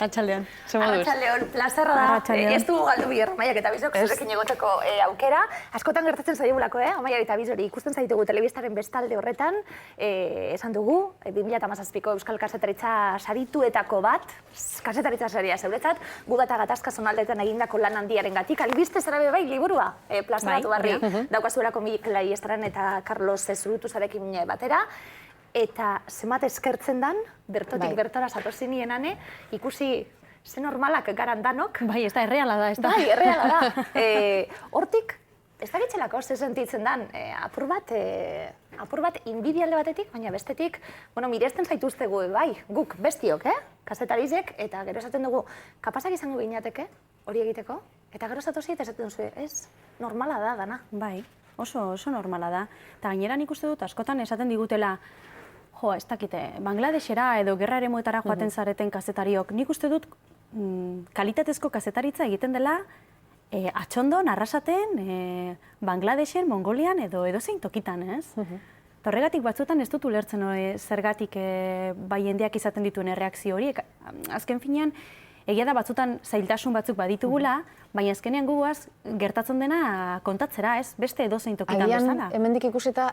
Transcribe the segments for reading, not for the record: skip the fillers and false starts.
Arratsaldeon, ze moduz? Arratsaldeon, plazerra da. Ez dugu galdu Bider Amaiak eta Bizok zurekin egoteko aukera. Askotan gertatzen zaigulako, Amaiak eta Bizori ikusten zaitugu telebistaren bestalde horretan. Esan dugu, 2017ko Euskal Kazetaritza sarituetako bat, kazetaritza saria zeuretzat, Guda eta Gatazka zonaldetan egindako lan handiarengatik. Albiste zara bai liburua, plazaratu barri daukazuelako Mikel Aiestaran eta Carlos Zurutuzarekin batera. Eta zenbat eskertzen dan, bertotik bertora zatozinien ane, ikusi ze normalak garan danok. Bai, ez da, erreala da, ez da. Bai, erreala da. Hortik, ez da gitzelako ze sentitzen dan, apur bat inbidialde batetik, baina bestetik, miresten zaituztegu, bai, guk bestiok, kazetarizek, eta gero esaten dugu, kapazak izango gineateke, hori egiteko, eta gero zatozi eta esaten duzu, ez, normala da, dana. Bai, oso normala da. Eta gainera nik uste dut, askotan esaten digutela, ez dakite, Bangladesera edo gerra eremuetara joaten zareten kazetariok, nik uste dut kalitatezko kazetaritza egiten dela Atxondon, Arrasaten, Bangladesen, Mongolian edo zein tokitan, ez? Horregatik batzuetan ez dut ulertzen zergatik bai jendeak izaten dituen erreakzio hori. Azken finean, egia da batzutan zailtasun batzuk baditugula, baina azkenean guaz gertatzen dena kontatzera, ez? Beste edozein tokitan bezala. Agian, hemendik ikusita,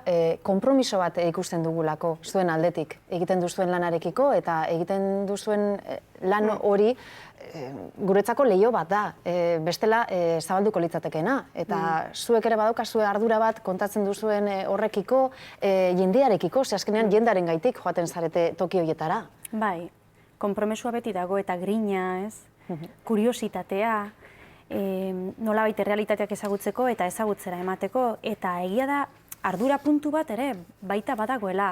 konpromiso bat ikusten dugulako zuen aldetik. Egiten duzuen lanarekiko eta egiten duzuen lan hori guretzako leiho bat da. Bestela zabalduko litzatekeena. Eta zuek ere badaukazue ardura bat kontatzen duzuen horrekiko, jendearekiko, ze azkenean jendearen gaitik joaten zarete toki horietara. Bai. Konpromesua beti dago eta grina, ez? Kuriositatea, nolabait errealitateak ezagutzeko eta ezagutzera emateko, eta egia da ardura puntu bat ere baita badagoela.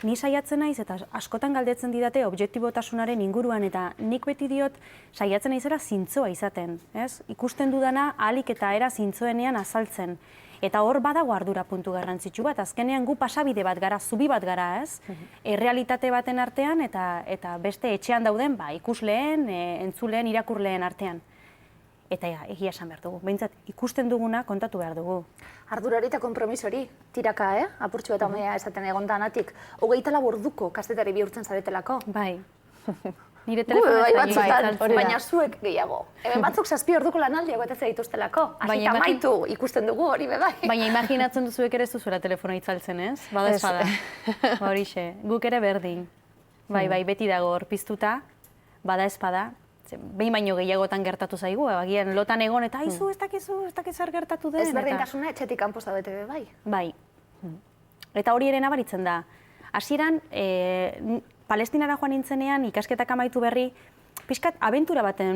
Ni saiatzen naiz eta askotan galdetzen didate objektibotasunaren inguruan eta nik beti diot saiatzen naizela zintzoa izaten, ez? Ikusten dudana ahalik eta era zintzoenean azaltzen. Eta hor badago ardura puntu garrantzitsu bat, azkenean gu pasabide bat gara, zubi bat gara, ez? Errealitate baten artean eta beste etxean dauden ikusleen, entzuleen, irakurleen artean. Eta egia esan behar dugu, behintzat ikusten duguna kontatu behar dugu. Ardurari eta kompromisori, tiraka, apurtxu eta omea esaten egon danatik, 24 orduko kazetari bihurtzen zaretelako. Bai. Nire telefonetan baina zuek gehiago. Hemen batzuk 7 orduko lanaldiago eta dituztelako. Asita maitu ikusten dugu hori bai. Baina imaginatzen duzuek ere ez duzuela telefono itzaltzen, ez? Bada espada. Horixe, guk ere berdin. Bai, beti dago hor piztuta, bada espada. Behin baino gehiagotan gertatu zaigu, agian lotan egon eta aizu, ez dakizu zer gertatu den. Ez berdintasuna etxetik kanpo zaudete bai. Bai. Eta hori ere nabaritzen da. Hasieran, Palestinara joan nintzenean, ikasketak amaitu berri, pixkat abentura baten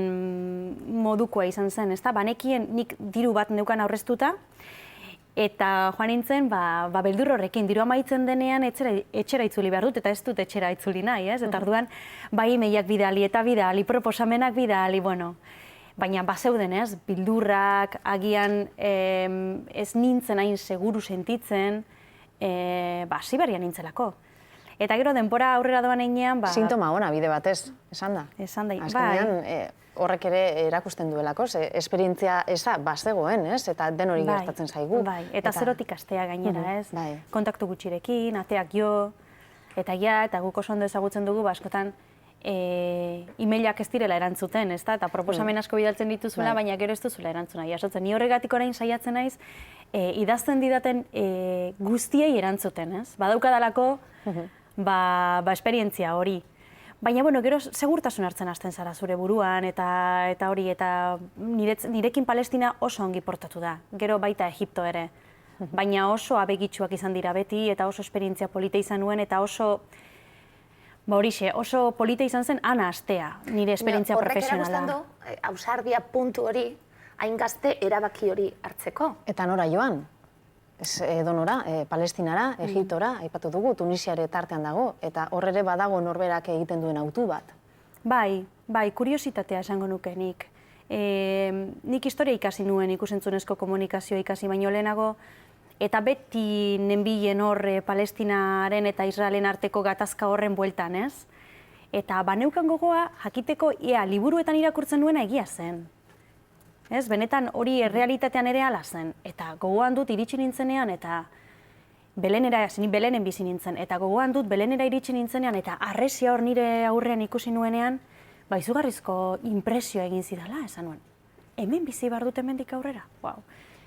modukoa izan zen, ezta? Banekien nik diru bat neukan aurreztuta, eta joan nintzen, beldur horrekin, diru amaitzen denean etxera itzuli behar dut, eta ez dut etxera itzuli nahi, ez? Eta orduan, bai emaiak bidali eta bidali, proposamenak bidali, baina bazeuden, ez? Bildurrak, agian ez nintzen hain seguru sentitzen, ziberrian nintzelako. Eta gero denbora aurrera doan einean... Sintoma ona bide batez, esan da. Esan da, azkenean horrek ere erakusten duelako, esperientzia eza bazegoen, ez? Eta den hori gertatzen zaigu. Bai, eta zerotik astea gainera, ez? Kontaktu gutxirekin, ateak jo, eta guk oso ondo ezagutzen dugu, askotan e-mailak ez direla erantzuten, ez da? Eta proposamen asko bidaltzen dituzuela, baina gero ez duzuela erantzuna. Jasotzen, ni horregatik orain saiatzen naiz, idazten didaten guztiei erantzuten, ez? Badaukadalako esperientzia hori. Baina, gero segurtasun hartzen hasten zara zure buruan, eta hori, eta nirekin Palestina oso ongi portatu da. Gero baita Egipto ere. Baina oso abegitsuak izan dira beti, eta oso esperientzia polita izan nuen, eta oso... oso polita izan zen ana astea, nire esperientzia profesionala. Horrek erakusten du, ausardia puntu hori, hain gazte erabaki hori hartzeko. Eta nora joan? Ez edonora, Palestinara, Egiptora, aipatu dugu, Tunisiare tartean dago, eta horre ere badago norberak egiten duen autu bat. Bai, kuriositatea esango nuke nik. Nik historia ikasi nuen, ikusentzunezko komunikazioa ikasi baino lehenago, eta beti nenbilen hor Palestinaren eta Israelen arteko gatazka horren bueltan, ez? Eta baneukan gogoa, jakiteko, liburuetan irakurtzen nuena egia zen. Ez, benetan hori errealitatean ere ala zen, eta gogoan dut iritsi nintzenean, eta Belenera, ni Belenen bizi nintzen, eta gogoan dut Belenera iritsi nintzenean, eta harresia hor nire aurrean ikusi nuenean, izugarrizko impresioa egin zidala, esan nuen. Hemen bizi behar dut hemendik aurrera. Wow.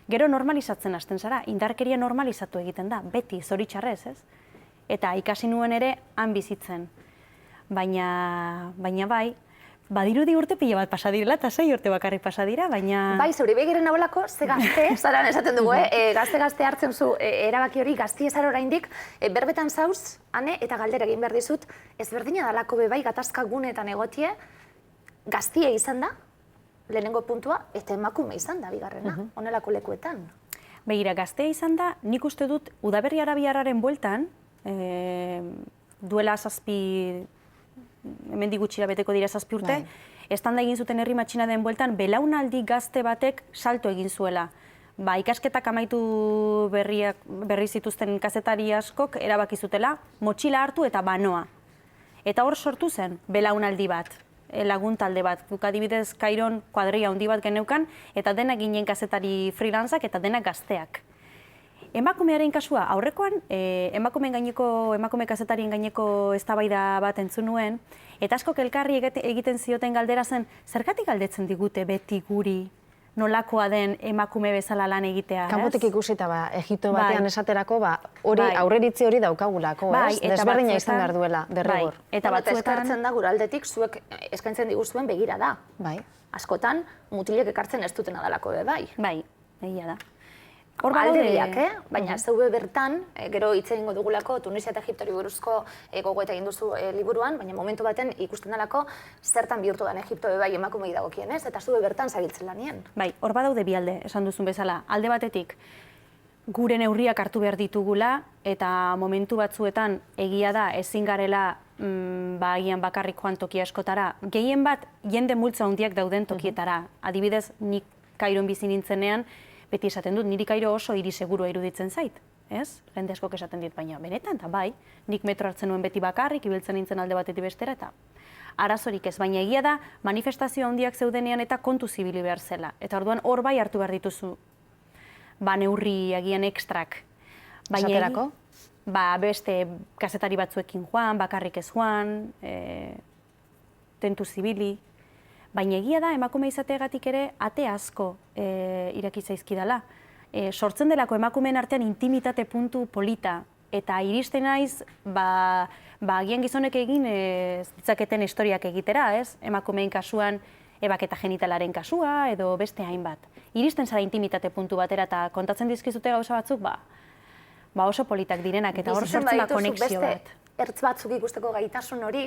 Gero normalizatzen hasten zara, indarkeria normalizatu egiten da, beti, zoritxarrez, ez? Eta ikasi nuen ere han bizitzen. Baina bai, badirudi urte pila bat pasa direla, eta 6 urte bakarrik pasa dira, baina... Bai, zeuri begiren nabolako, ze gazte, zaran esaten dugu, gazte hartzen zu erabaki hori, gazti ezar oraindik, berbetan zauz, ane, eta galdera egin behar dizut, ezberdina dalako bebai gatazka guneetan egotie, gaztie izan da, lehenengo puntua, eta emakume izan da, bigarrena, honelako lekuetan. Begira, gaztea izan da, nik uste dut, Udaberri Arabiarraren bueltan, duela 7, hemendik gutxira beteko dira 7 urte, estanda egin zuten herri matxina den bueltan, belaunaldi gazte batek salto egin zuela. Ikasketak amaitu berri zituzten kazetari askok erabaki zutela, motxila hartu eta banoa. Eta hor sortu zen, belaunaldi bat. Lagun talde bat. Adibidez, Kairon kuadria handi bat geneukan, eta denak ginen kazetari freelanceak eta denak gazteak. Emakumearen kasua, aurrekoan, emakume kazetarien gaineko eztabaida bat entzun nuen, eta askok elkarri egiten zioten galdera zen, zergatik galdetzen digute beti guri nolakoa den emakume bezala lan egitea, ez? Kanpotik ikusita, Egipto batean esaterako, hori aurreritzi hori daukagulako, ez? Desberdina izan behar duela, derrigor. Eta eskartzen da, gure aldetik, zuek eskaintzen diguzuen begira da. Askotan, mutilek ekartzen ez dutena dalako bai. Bai, egia da. Aldebiak, baina zeube bertan, gero hitz egingo dugulako, Tunisia eta Egiptori buruzko gogoeta egin duzu liburuan, baina momentu baten ikusten dalako zertan bihurtu den Egipto bai emakumei dagokienez, eta zeube bertan zabiltzen lanien. Bai, hor badaude bi alde, esan duzun bezala. Alde batetik, gure neurriak hartu behar ditugula, eta momentu batzuetan egia da ezin garela agian bakarrik joan toki askotara. Gehien bat, jende multzo handiak dauden tokietara. Adibidez, nik Kairon bizi nintzenean, beti esaten dut, niri Kairo oso hiri segurua iruditzen zait, ez? Jende askok esaten dit, baina benetan, eta bai, nik metro hartzen nuen beti bakarrik, ibiltzen nintzen alde batetik bestera, eta arazorik ez, baina egia da, manifestazio handiak zeudenean eta kontu zibili behar zela. Eta orduan hor bai hartu behar dituzu, neurri agian ekstrak. Esaterako? Beste kazetari batzuekin joan, bakarrik ez joan, tentu zibili. Baina egia da, emakume izateagatik ere, ate asko iraki zaizkidala. Sortzen delako emakumeen artean intimitate puntu polita, eta iristen naiz, agian gizonek egin zitzaketen historiak egitera, ez? Emakumeen kasuan, ebaketa genitalaren kasua, edo beste hainbat. Iristen zara intimitate puntu batera, eta kontatzen dizkizute gauza batzuk, oso politak direnak, eta hor sortzen da konexio bat. Ertz batzuk ikusteko gaitasun hori,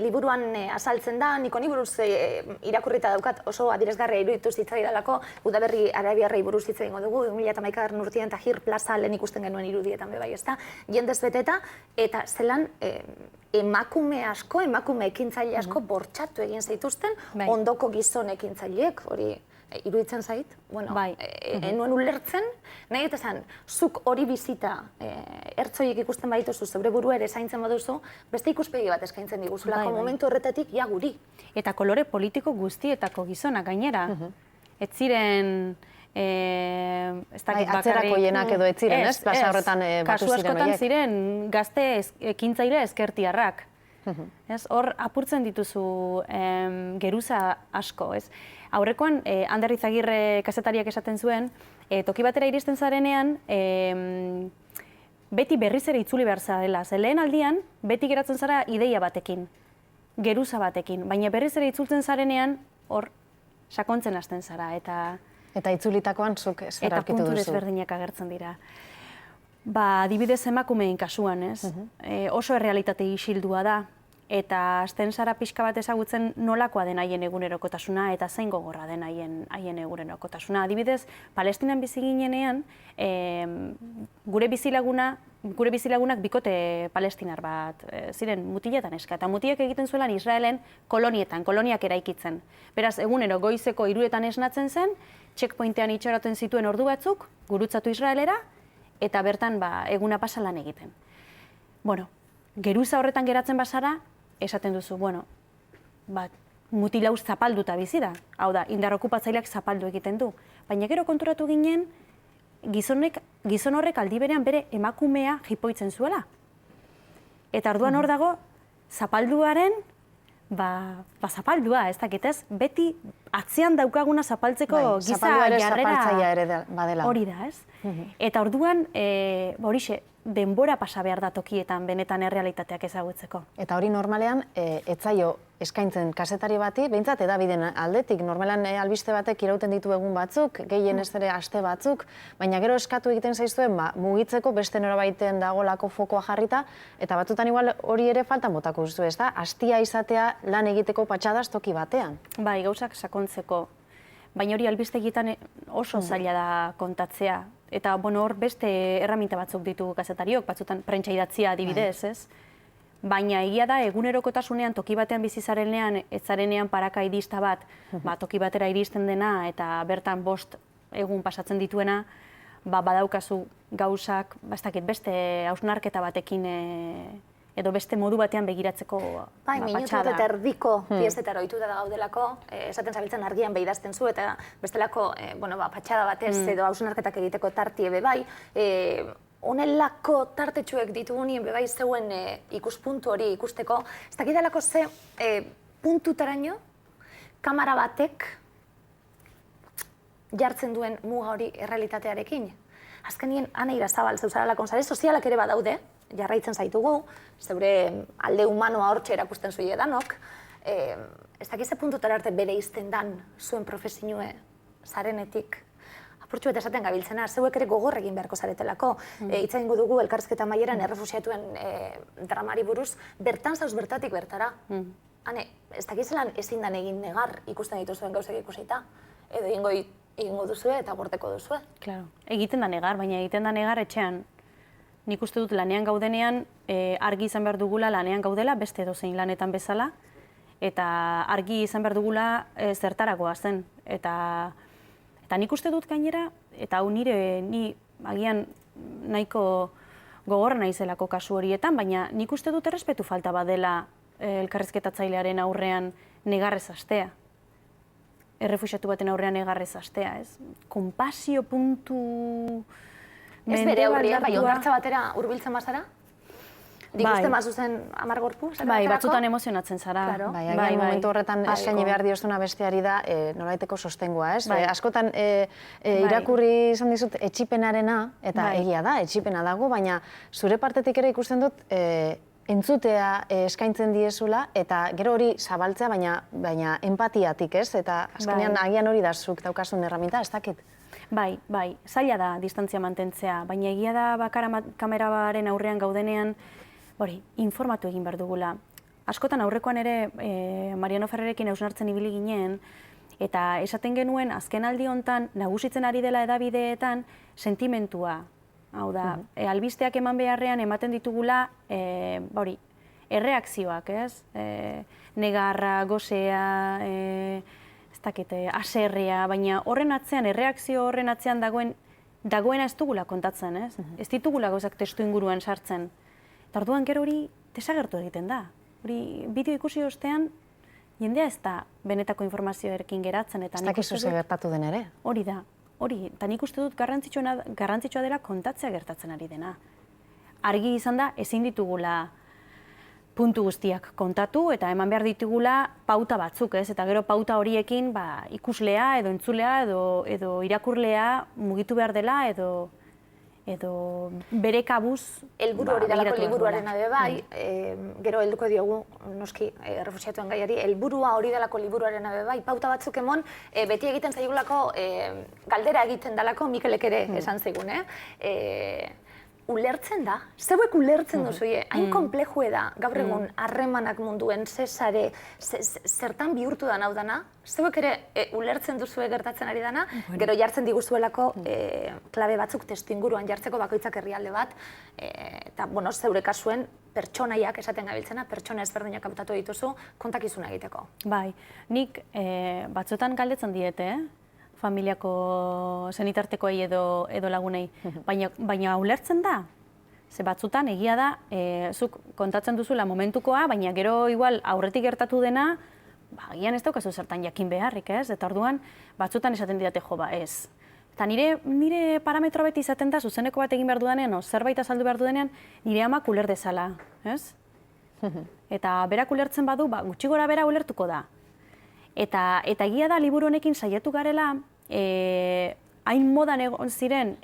liburuan azaltzen da, nik honi buruz irakurrita daukat oso adierazgarria iruditu zitzaidalako, Udaberri Arabiarrei buruz hitz egingo dugu, 2011 urtean Tahir Plaza lehen ikusten genuen irudietan bebai, ezta, jendez beteta, eta zelan emakume asko, emakume ekintzaile asko bortxatu egin zaituzten, ondoko gizon ekintzaileek, hori iruditzen zait, enuen ulertzen, nahi eta zen, zuk hori bizita ertzoiek ikusten badituzu, zeure buru ere zaintzen baduzu, beste ikuspegi bat eskaintzen diguzulako momentu horretatik ja guri. Eta kolore politiko guztietako gizonak gainera, ez ziren, atzerako hienak edo ez ziren, ez? Plaza horretan batu ziren horiek. Kasu askotan ziren gazte ekintzaile ezkertiarrak. Hor apurtzen dituzu geruza asko, ez? Aurrekoan, Ander Izagirre kazetariak esaten zuen, toki batera iristen zarenean, beti berriz ere itzuli behar zarela. Lehen aldian, beti geratzen zara ideia batekin, geruza batekin, baina berriz ere itzultzen zarenean, hor, sakontzen hasten zara, eta itzulitakoan zuk zer aurkitu duzu. Eta puntu desberdinak agertzen dira. Adibidez emakumeen kasuan, ez? Oso errealitate isildua da, eta hasten zara pixka bat ezagutzen nolakoa den haien egunerokotasuna eta zein gogorra den haien egunerokotasuna. Adibidez, Palestinan bizi ginenean, gure bizilagunak bikote palestinar bat ziren mutiletan eska, eta mutilek egiten zuelan Israelen koloniak eraikitzen. Beraz, egunero goizeko 3etan esnatzen zen, checkpointean itxaroten zituen ordu batzuk, gurutzatu Israelera, eta bertan eguna pasalan egiten. Geruza horretan geratzen bazara, esaten duzu, mutilauz zapalduta bizi da. Hau da, indar okupatzaileak zapaldu egiten du. Baina gero konturatu ginen, gizon horrek aldi berean bere emakumea jipoitzen zuela. Eta orduan hor dago, zapalduaren zapaldua, ez dakit ez, beti atzean daukaguna zapaltzeko giza zapaldua ere jarrera zapaltzailea ere badela. hori da, ez? Eta orduan, horixe, denbora pasa behar da tokietan benetan errealitateak ezagutzeko. Eta hori normalean, etzaio eskaintzen kazetari bati, behintzat edabideen aldetik, normalan albiste batek irauten ditu egun batzuk, gehien ez ere aste batzuk, baina gero eskatu egiten zaizuen, mugitzeko beste norabaiten dagolako fokoa jarrita, eta batzutan igual hori ere faltan botako duzu, ez da? Astia izatea lan egiteko patxadaz toki batean. Bai, gauzak sakontzeko, baina hori albistegietan oso zaila da kontatzea. Eta, hor beste erraminta batzuk ditugu kazetariok, batzutan prentsa idatzia adibidez, ez? Baina egia da, egunerokotasunean toki batean bizi zarenean, ez zarenean parakaidista bat, toki batera iristen dena eta bertan 5 egun pasatzen dituena, badaukazu gauzak, ez dakit, beste hausnarketa batekin edo beste modu batean begiratzeko Bai, minutu eta erdiko piezetara ohituta da gaudelako, esaten zabiltzen argian behidazten zu, eta bestelako patxada batez edo hausnarketak egiteko tartie bai, honelako tartetxuek ditugunien bai zeuen ikuspuntu hori ikusteko, ez dakidalako ze puntutaraino kamera batek jartzen duen muga hori errealitatearekin. Azkenien, Ane Irazabal, zeuzaralako sare sozialak ere badaude, jarraitzen zaitugu, zeure alde humanoa hortxe erakusten zuie danok, ez dakize puntutara arte bere izten dan zuen profesinue zarenetik, apurtxu eta esaten gabiltzena, zeuek ere gogor egin beharko zaretelako. Hitz egingo dugu elkarrizketa maieran errefuxiatuen dramari buruz, bertan zauz bertatik bertara. Hane, ez dakizelan ezin dan egin negar ikusten dituzuen gauzak ikusita, edo egingo duzue eta gorteko duzue. Claro, egiten da negar, baina egiten da negar etxean. Nik uste dut lanean gaudenean, argi izan behar dugula lanean gaudela, beste edozein lanetan bezala, eta argi izan behar dugula zertarakoa zen. Eta nik uste dut gainera, eta hau ni agian nahiko gogorra naizelako kasu horietan, baina nik uste dut errespetu falta badela elkarrizketatzailearen aurrean negarrez astea. Errefuxiatu baten aurrean negarrez astea, ez? Konpasio puntu... Ez bere aurrean, bai, ondartza batera hurbiltzen bazara? Dikusten bazuzen 10 gorpu? Bai, batzutan emozionatzen zara. Bai, agian momentu horretan eskaini behar diozuna besteari da nolaiteko sostengoa, ez? Askotan irakurri izan dizut etxipenarena, eta egia da, etxipena dago, baina zure partetik ere ikusten dut entzutea eskaintzen diezula, eta gero hori zabaltzea, baina empatiatik, ez? Eta azkenean agian hori da zuk daukasun erraminta, ez dakit? Bai, zaila da distantzia mantentzea, baina egia da kameraren aurrean gaudenean, informatu egin behar dugula. Askotan aurrekoan ere Mariano Ferrerekin hausnartzen ibili ginen, eta esaten genuen azken aldi hontan nagusitzen ari dela edabideetan sentimentua. Hau da, albisteak eman beharrean ematen ditugula erreakzioak, ez? Negarra, gozea, aserrea, baina horren atzean, erreakzio horren atzean dagoena ez dugula kontatzen, ez? Ez ditugula gauzak testu inguruan sartzen. Eta orduan gero hori desagertu egiten da. Hori bideo ikusi ostean, jendea ez da benetako informazioekin geratzen. Ez dakizu ze gertatu den ere. Hori da, hori. Eta nik uste dut garrantzitsua dela kontatzea gertatzen ari dena. Argi izan da, ezin ditugula puntu guztiak kontatu eta eman behar ditugula pauta batzuk, ez? Eta gero pauta horiekin ikuslea edo entzulea edo irakurlea mugitu behar dela edo bere kabuz helburu hori dalako liburuaren bai, gero helduko diogu noski errefuxiatuen gaiari, helburua hori dalako liburuaren bai, pauta batzuk emon, beti egiten zaigulako galdera egiten dalako Mikelek ere esan zigun, ulertzen da? Zeuek ulertzen duzu, hain komplejue da gaur egun harremanak munduen, zesare, zertan bihurtu da hau dana? Zeuek ere ulertzen duzu gertatzen ari dana? Gero jartzen diguzuelako klabe batzuk testu inguruan jartzeko bakoitzak herrialde bat, eta zeure kasuen pertsonaiak esaten gabiltzena, pertsona ezberdinak hautatu dituzu kontakizuna egiteko. Bai, nik batzutan galdetzen diete, familiako zenitartekoei edo lagunei, baina ulertzen da. Ze batzutan egia da, zuk kontatzen duzula momentukoa, baina gero igual aurretik gertatu dena, agian ez daukazu zertan jakin beharrik, ez? Eta orduan batzutan esaten didate ez. Eta nire parametro beti izaten da, zuzeneko bat egin behar dudanean, zerbait azaldu behar dudanean, nire amak uler dezala, ez? Eta berak ulertzen badu, gutxi gora bera ulertuko da. Eta egia da liburu honekin saiatu garela, hain modan egon ziren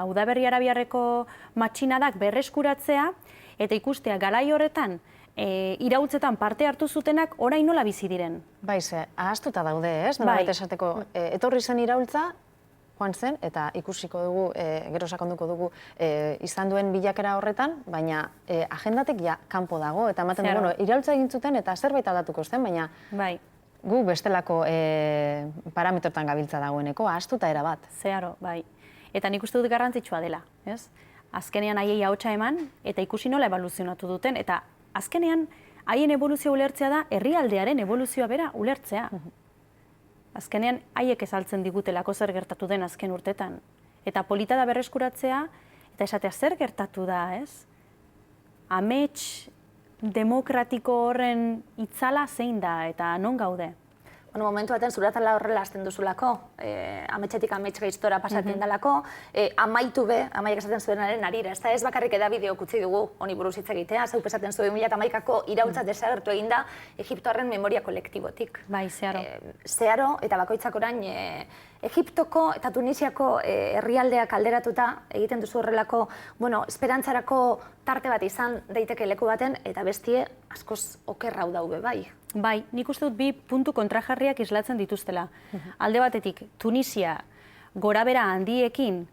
udaberri arabiarreko matxinadak berreskuratzea, eta ikustea garai horretan, iraultzetan parte hartu zutenak orain nola bizi diren. Bai, ahaztuta daude, ez? Nolabait esateko, etorri zen iraultza, joan zen, eta ikusiko dugu, gero sakonduko dugu, izan duen bilakera horretan, baina agendatik kanpo dago, eta ematen du, iraultza egin zuten, eta zerbait aldatuko zen, baina gu bestelako parametrotan gabiltza dagoeneko, ahaztuta erabat. Zeharo, bai. Eta nik uste dut garrantzitsua dela, ez? Azkenean haiei ahotsa eman, eta ikusi nola evoluzionatu duten, eta azkenean haien evoluzioa ulertzea da, herrialdearen evoluzioa bera ulertzea. Azkenean haiek ezaltzen digutelako zer gertatu den azken urtetan. Eta polita da berreskuratzea, eta esatea zer gertatu da, ez? Amets demokratiko horren itzala zein da, eta non gaude? Bueno, momentu baten zuratala horrela hasten duzulako, ametxetik amets gaiztora pasatzen dalako, amaitu be, amaiak esaten zuenaren arira. Ez bakarrik edabideok utzi dugu honi buruz hitz egitea, zaup esaten zuen 2011ko iraultza desagertu egin da Egiptoarren memoria kolektibotik. Bai, zeharo. Zeharo, eta bakoitzak orain, Egiptoko eta Tunisiako herrialdeak alderatuta egiten duzu horrelako, esperantzarako tarte bat izan daiteke leku baten, eta bestie askoz okerrau daude, bai. Bai, nik uste dut bi puntu kontrajarriak islatzen dituztela. Alde batetik, Tunisia gorabera handiekin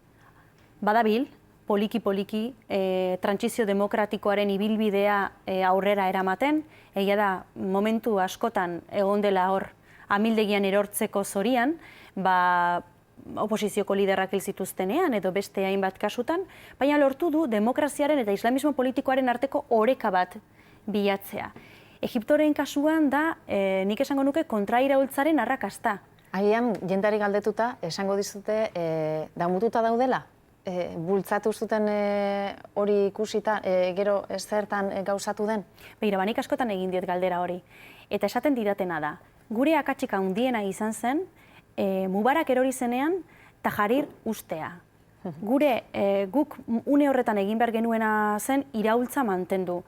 badabil, poliki-poliki, trantsizio demokratikoaren ibilbidea aurrera eramaten, egia da, momentu askotan egon dela hor amildegian erortzeko zorian, oposizioko liderrak hil zituztenean edo beste hainbat kasutan, baina lortu du demokraziaren eta islamismo politikoaren arteko oreka bat bilatzea. Egiptoren kasuan da, nik esango nuke, kontrairaultzaren arrakasta. Agian, jendari galdetuta, esango dizute, damututa daudela? Bultzatu zuten hori ikusita, gero zertan gauzatu den? Begira, nik askotan egin diet galdera hori. Eta esaten didatena da, gure akatsika handiena izan zen, Mubarak erori zenean, Tajarir ustea. Guk une horretan egin behar genuena zen iraultza mantendu.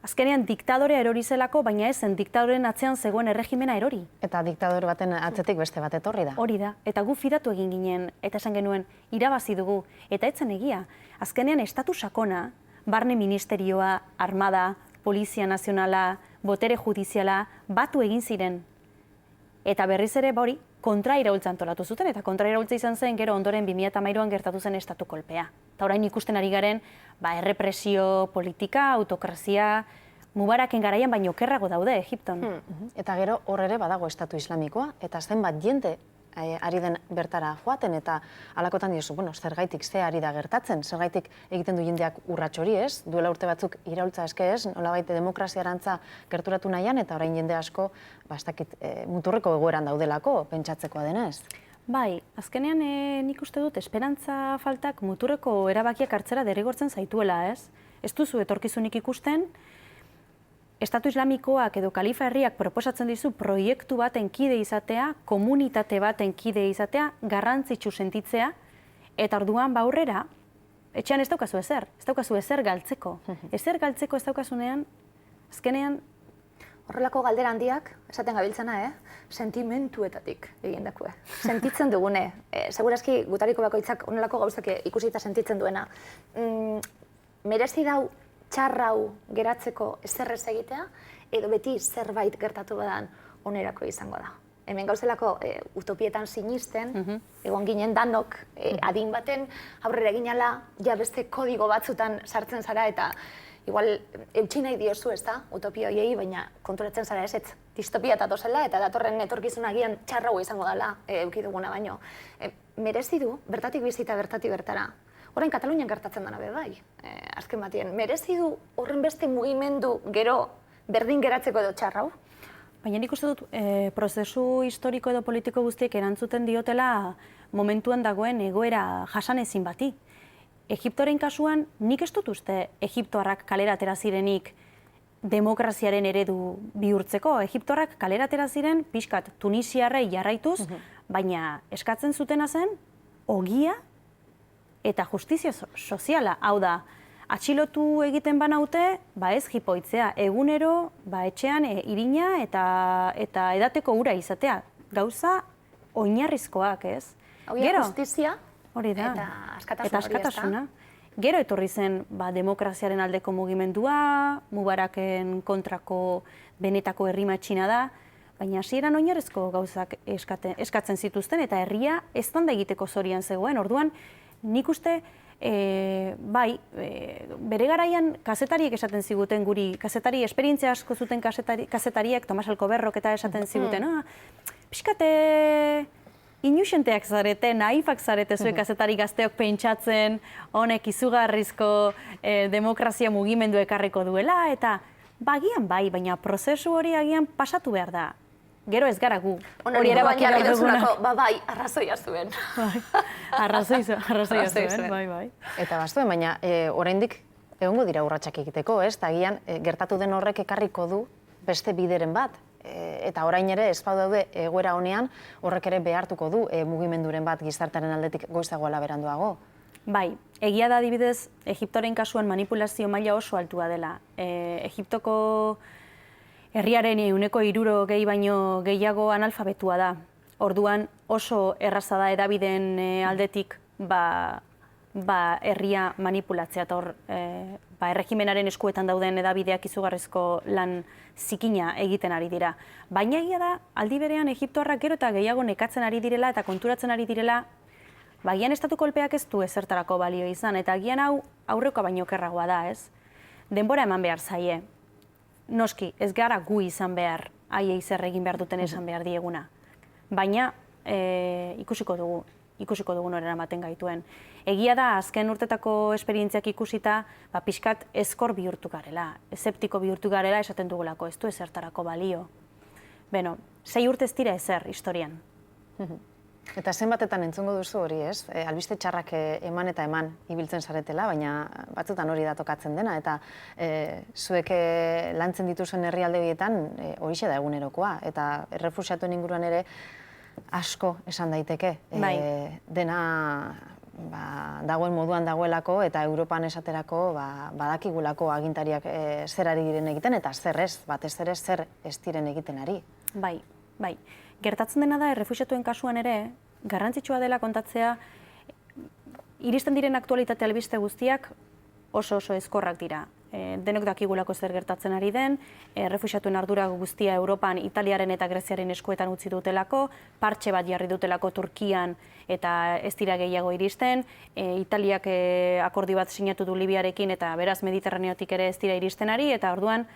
Azkenean diktadorea erori zelako, baina ez zen diktadoren atzean zegoen erregimena erori. Eta diktadore baten atzetik beste bat etorri da. Hori da, eta gu fidatu egin ginen, eta esan genuen, irabazi dugu, eta etzen egia. Azkenean estatu sakona, barne ministerioa, armada, polizia nazionala, botere judiziala, batu egin ziren. Eta berriz ere hori, kontrairaultza antolatu zuten, eta kontrairaultza izan zen gero ondoren 2013an gertatu zen estatu kolpea. Eta orain ikusten ari garen, errepresio politika, autokrazia, Mubaraken garaian baino okerrago daude Egipton. Eta gero hor ere badago estatu islamikoa, eta zenbat jende ari den bertara joaten, eta halakotan diozu, zergaitik ze ari da gertatzen, zergaitik egiten du jendeak urrats hori, ez? Duela urte batzuk iraultza eske ez, nolabait demokraziarantza gerturatu nahian, eta orain jende asko, ez dakit, muturreko egoeran daudelako, pentsatzekoa denez. Bai, azkenean nik uste dut esperantza faltak muturreko erabakiak hartzera derrigortzen zaituela, ez? Ez duzu etorkizunik ikusten, Estatu Islamikoak edo Kalifa herriak proposatzen dizu proiektu baten kide izatea, komunitate baten kide izatea, garrantzitsu sentitzea, eta orduan aurrera, etxean ez daukazu ezer galtzeko. Ezer galtzeko ez daukazunean, azkenean... Horrelako galdera handiak, esaten gabiltzana, sentimentuetatik egindakue. Sentitzen dugune. Segurazki gutariko bakoitzak onelako gauzak ikusita sentitzen duena. Merezi dau txarrau geratzeko ezerrez egitea, edo beti zerbait gertatu badan onerako izango da. Hemen gauzelako utopietan sinisten, egon ginen danok, adin baten aurrera eginala, ja beste kodigo batzutan sartzen zara, eta igual eutxi nahi diozu, ez da, utopia horiei, baina konturatzen zara ez, distopia eta dozela, eta datorren etorkizuna agian txarrau izango dela eukiduguna baino. Merezi du, bertatik bizita, bertatik bertara. Orain Katalunian gertatzen dena be bai, azken batien. Merezi du horren beste mugimendu gero berdin geratzeko edo txarrau? Baina nik uste dut prozesu historiko edo politiko guztiek erantzuten diotela momentuan dagoen egoera jasanezin bati. Egiptoren kasuan nik ez dut uste Egiptoarrak kalera atera zirenik demokraziaren eredu bihurtzeko. Egiptoarrak kalera atera ziren pixkat tunisiarrei jarraituz, baina eskatzen zutena zen ogia eta justizia soziala, hau da, atxilotu egiten banaute, ez jipoitzea, egunero etxean irina eta edateko ura izatea. Gauza oinarrizkoak, ez? Hau justizia hori da. Eta askatasuna. Gero etorri zen demokraziaren aldeko mugimendua, Mubaraken kontrako benetako herri matxina da, baina hasieran oinarrizko gauzak eskatzen zituzten eta herria eztanda egiteko zorian zegoen. Orduan, nik uste, bere garaian kazetariek esaten ziguten guri, kazetari esperientzia asko zuten kazetariek, Tomas Alcoberrok eta esaten ziguten, pixkate inusenteak zarete, naifak zarete zuek kazetari gazteok pentsatzen, honek izugarrizko demokrazia mugimendu ekarriko duela, eta bagian baina prozesu hori agian pasatu behar da. Gero ez gara gu. Hori erabaki behar duguna. Bai, arrazoia zuen. Arrazoia zuen, bai. Eta bastuen, baina oraindik egongo dira urratsak egiteko, ez? Eta agian gertatu den horrek ekarriko du beste bideren bat. Eta orain ere ez daude egoera honean horrek ere behartuko du mugimenduren bat gizartearen aldetik goizagoala beranduago. Bai, egia da adibidez, Egiptoren kasuan manipulazio maila oso altua dela. Egiptoko herriaren 60% baino gehiago analfabetua da. Orduan oso erraza da hedabideen aldetik herria manipulatzea eta hor erregimenaren eskuetan dauden hedabideak izugarrizko lan zikina egiten ari dira. Baina egia da, aldi berean Egiptoarrak gero eta gehiago nekatzen ari direla eta konturatzen ari direla, agian estatu kolpeak ez du ezertarako balio izan, eta agian hau aurrekoa baino okerragoa da, ez? Denbora eman behar zaie. Noski, ez gara gu izan behar, haiei zer egin behar duten esan behar dieguna. Baina ikusiko dugu norera ematen gaituen. Egia da, azken urtetako esperientziak ikusita, pixkat ezkor bihurtu garela, eszeptiko bihurtu garela esaten dugulako, ez du ezertarako balio. Beno, 6 urte ez dira ezer historian. Eta zenbatetan entzungo duzu hori, ez? Albiste txarrak eman eta eman ibiltzen zaretela, baina batzutan hori da tokatzen dena, eta zuek lantzen dituzuen herrialde horietan horixe da egunerokoa, eta errefuxiatuen inguruan ere asko esan daiteke. Dena dagoen moduan dagoelako eta Europan esaterako badakigulako agintariak zer ari diren egiten eta zer ez, batez ere zer ez diren egiten ari. Bai. Gertatzen dena da, errefuxiatuen kasuan ere, garrantzitsua dela kontatzea, iristen diren aktualitate albiste guztiak oso ezkorrak dira. Denok dakigulako zer gertatzen ari den, errefuxiatuen ardura guztia Europan, Italiaren eta Greziaren eskuetan utzi dutelako, partxe bat jarri dutelako Turkian eta ez dira gehiago iristen, Italiak akordio bat sinatu du Libiarekin eta beraz Mediterraneotik ere ez dira iristen ari, eta orduan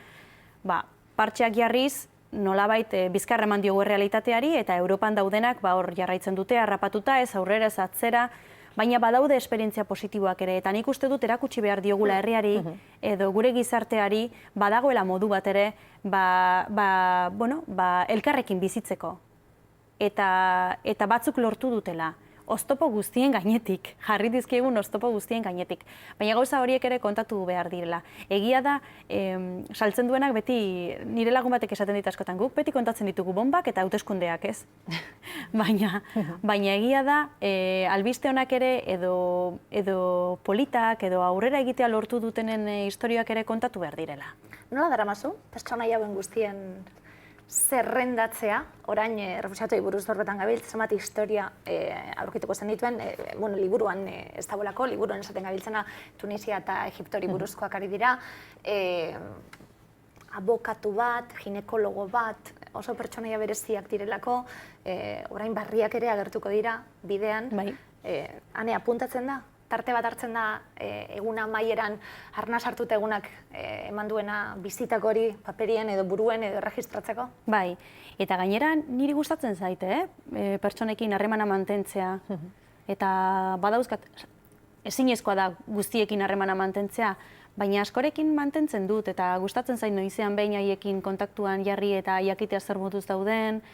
partxeak jarriz, nolabait bizkarra eman diogu errealitateari eta Europan daudenak hor jarraitzen dute, harrapatuta, ez aurrera, ez atzera, baina badaude esperientzia positiboak ere, eta nik uste dut erakutsi behar diogula herriari edo gure gizarteari badagoela modu bat ere elkarrekin bizitzeko. Eta batzuk lortu dutela. Oztopo guztien gainetik, jarri dizkiegun oztopo guztien gainetik. Baina gauza horiek ere kontatu behar direla. Egia da, saltzen duenak beti, nire lagun batek esaten dit askotan, guk beti kontatzen ditugu bombak eta hauteskundeak, ez? Baina egia da, albiste honak ere, edo politak, edo aurrera egitea lortu dutenen historioak ere kontatu behar direla. Nola daramazu, pertsonaia hauen guztien zerrendatzea, orain errefuxiatuei buruz dorbetan gabiltz, zenbat historia aurkituko zen dituen, liburuan ez dagoelako, liburuan esaten gabiltzena Tunisia eta Egiptori buruzkoak ari dira, abokatu bat, ginekologo bat, oso pertsonaia bereziak direlako, orain barriak ere agertuko dira bidean, ane apuntatzen da? Tarte bat hartzen da eguna amaieran arnaz hartuta egunak eman duena bizitak hori paperien edo buruen edo registratzeko? Bai, eta gainera niri gustatzen zaite, pertsonekin harremana mantentzea. Eta badauzkat, ezinezkoa da guztiekin harremana mantentzea, baina askorekin mantentzen dut eta gustatzen zain noizean behin haiekin kontaktuan jarri eta jakitea zer moduz dauden.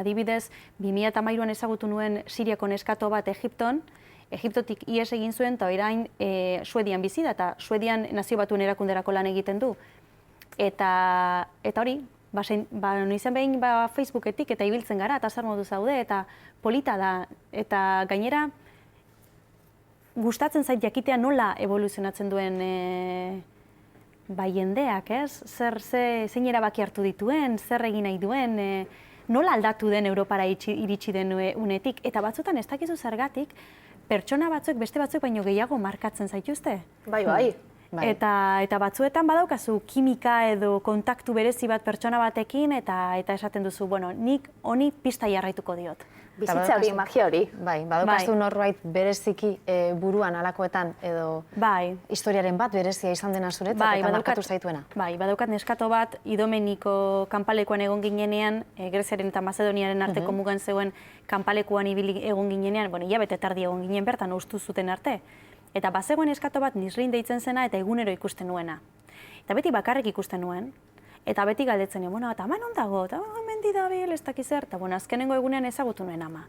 Adibidez, 2013an ezagutu nuen Siriako neskato bat Egipton, Egiptotik ihes egin zuen eta orain Suedian bizi da eta Suedian Nazio Batuen erakunderako lan egiten du. Eta hori, noizen behin Facebooketik eta ibiltzen gara eta zer modu zaude eta polita da. Eta gainera, gustatzen zait jakitea nola evoluzionatzen duen jendeak, ez? Zein erabaki hartu dituen, zer egin nahi duen, nola aldatu den Europara iritsi den unetik, eta batzutan ez dakizu zergatik, pertsona batzuek beste batzuek baino gehiago markatzen zaituzte. Bai. Eta batzuetan badaukazu kimika edo kontaktu berezi bat pertsona batekin eta esaten duzu, bueno, nik honi pista jarraituko diot. Bizitza hori, magia hori. Bai, badaukazu norbait bereziki buruan alakoetan edo historiaren bat berezia izan dena zuretzat eta markatu zaituena. Bai, badaukat neskato bat, Idomeniko kanpalekuan egon ginenean, Greziaren eta Mazedoniaren arteko mugan zegoen kanpalekuan ibili egon ginenean, bueno, hilabete tardi egon ginen bertan ustu zuten arte. Eta bazegoen neskato bat Nisrin deitzen zena eta egunero ikusten nuena. Eta beti bakarrik ikusten nuen, eta beti galdetzen nuen, bueno, eta ama non dago, eta mendi dabil, ez dakiz zer, eta azkenengo egunean ezagutu nuen ama.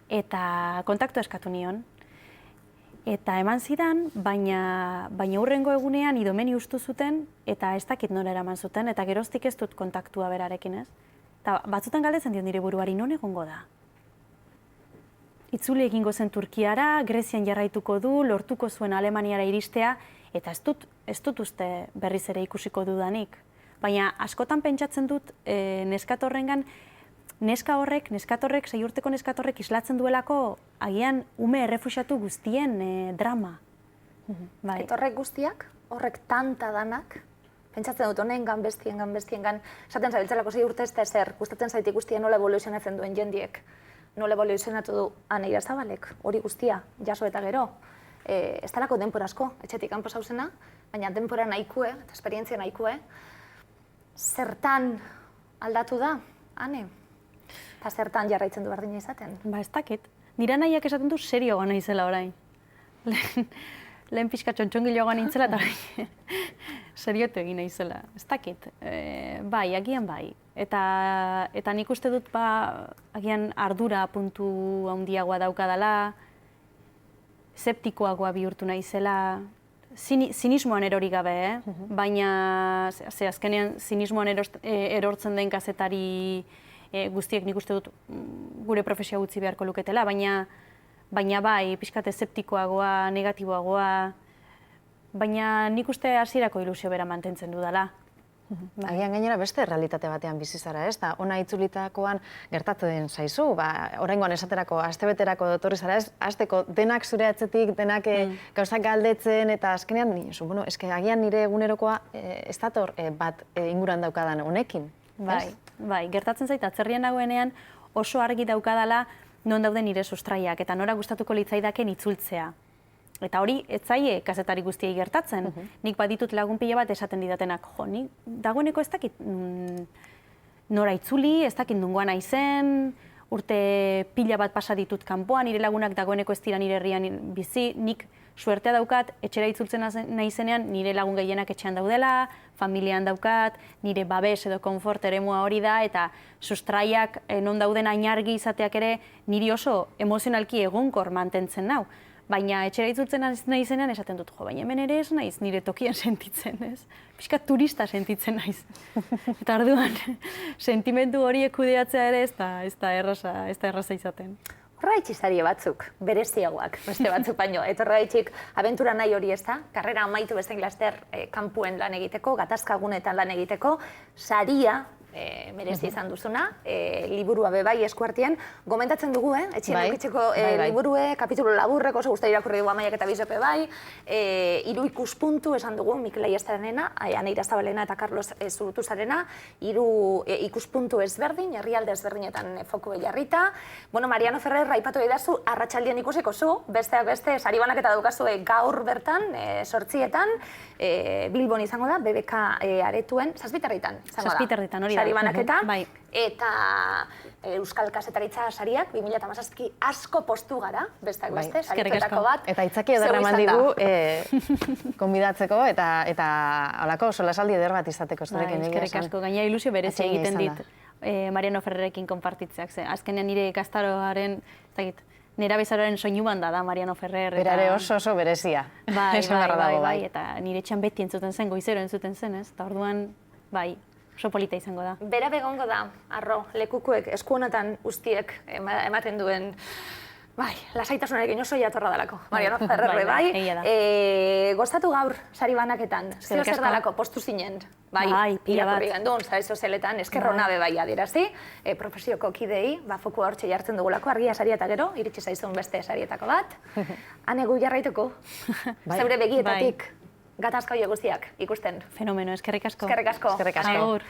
Eta kontaktu eskatu nion, eta eman zidan, baina hurrengo egunean Idomeni ustu zuten, eta ez dakit nora eraman zuten, eta geroztik ez dut kontaktua berarekin, ez? Eta batzutan galdetzen dion nire buruari non egongo da. Itzuli egingo zen Turkiara, Grezian jarraituko du, lortuko zuen Alemaniara iristea, eta ez dut uste berriz ere ikusiko dudanik. Baina askotan pentsatzen dut neskatorrengan, neskatorrek, 6 urteko neskatorrek islatzen duelako agian ume errefuxiatu guztien drama. Etorrek guztiak, horrek tanta danak, pentsatzen dut honengan, bestiengan, esaten zabiltzalako 6 urte ez da ezer, gustatzen zait ikustia nola evoluzionatzen duen jendiek. Nola evoluzionatu du Ane Irazabalek, hori guztia, jaso eta gero. Ez talako denpora asko, etxetik kanpo zauzena, baina denpora nahikue, eta esperientzia nahikue. Zertan aldatu da, Ane? Eta zertan jarraitzen du berdina izaten? Ba, ez dakit. Nira nahiak esaten du serioa naizela orain. Lehen pixka txontxongiloa nintzela eta orain seriotu egin naizela. Ez dakit. Bai, agian bai. Eta nik uste dut agian ardura puntu handiagoa daukadala, septikoagoa bihurtu naizela, zinismoan erori gabe, baina azkenean zinismoan erortzen den kazetari guztiek nik uste dut gure profesioa utzi beharko luketela, baina bai, pixkat eseptikoagoa, negatiboagoa, baina nik uste hasierako ilusio bera mantentzen dudala. Agian gainera beste realitate batean bizi zara, ez da? Ona itzulitakoan gertatu den zaizu, oraingoan esaterako astebeterako etorri zara, ez? Hasteko denak zure atzetik, denak gauzak galdetzen eta azkenean, bueno, eske agian nire egunerokoa ez dator bat inguran daukadan honekin. Bai, gertatzen zait atzerrian nagoenean oso argi daukadala non dauden nire sustraiak eta nora gustatuko litzaidaken itzultzea. Eta hori, ez zaie kazetari guztiei gertatzen. Nik baditut lagun pila bat esaten didatenak, nik dagoeneko ez dakit nora itzuli, ez dakit nungoan naizen, urte pila bat pasa ditut kanpoan, nire lagunak dagoeneko ez dira nire herrian bizi, nik suertea daukat, etxera itzultzen naizenean, nire lagun gehienak etxean daudela, familian daukat, nire babes edo konfort eremua hori da, eta sustraiak non dauden ainargi izateak ere niri oso emozionalki egonkor mantentzen nau. Baina etxera itzultzen naizenean esaten dut, baina hemen ere ez naiz nire tokian sentitzen, ez? Pixka turista sentitzen naiz. Eta orduan, sentimendu horiek kudeatzea ere ez da erraza izaten. Horra itxizarie batzuk, bereziagoak, beste batzuk baino. Etorra itxik abentura nahi hori ez da, karrera amaitu bezain laster kanpuen lan egiteko, gatazkagunetan lan egiteko, saria merezi izan duzuna, liburua bebai eskuartean. Gomentatzen dugu, etxien eukitzeko liburue, kapitulu laburreko, oso guztai irakurri dugu Amaiak eta Bizope bai, 3 ikuspuntu esan dugu, Mikel Aiestarena, Ane Irazabalena eta Carlos Zurutuzarena, 3 ikuspuntu ezberdin, herrialde ezberdinetan foku jarrita. Bueno, Mariano Ferrer aipatu edazu, arratsaldean ikusiko zu, besteak beste, saribanak eta daukazu gaur bertan, 8etan, Bilbon izango da, BBK aretuen, 7etan izango da. 7etan, hori da. Saribanaketa, eta Euskal Kazetaritza sariak, 2017 asko postu gara, besteak beste, sarituetako bat. Eta itzaki ederra eman digu, konbidatzeko eta holako solasaldi eder bat izateko. Eskerrik asko, gaina ilusio berezi egiten dit Mariano Ferrerekin konpartitzeak. Azkenean nire ikastaroaren, nera bezaroaren soinuan da Mariano Ferrer. Berare oso berezia. Bai, eta nire etxean beti entzuten zen, goizero entzuten zen, ez? Eta orduan, bai, oso polita izango da. Bera begongo da, arro, lekukuek, esku honetan guztiek ematen duen Bai, lasaitasunarekin oso jatorra dalako. Mariano Ferrerre, Bai, bai. egia da. Gozatu gaur, sari banaketan. Zeo zer asko. dalako, postu zinen. Bai, Pila bat. irakurri gendun, sare sozialetan, eskerrona be bai adirazi. Profesioko kidei, fokua hortxe jartzen dugulako, argia saria eta gero, iritsi zaizun beste sarietako bat. Hanegu jarraituko, zeure begietatik, gatazka horiek guztiak ikusten. Fenomeno, eskerrik asko. Eskerrik asko. Eskerrik asko. Agur.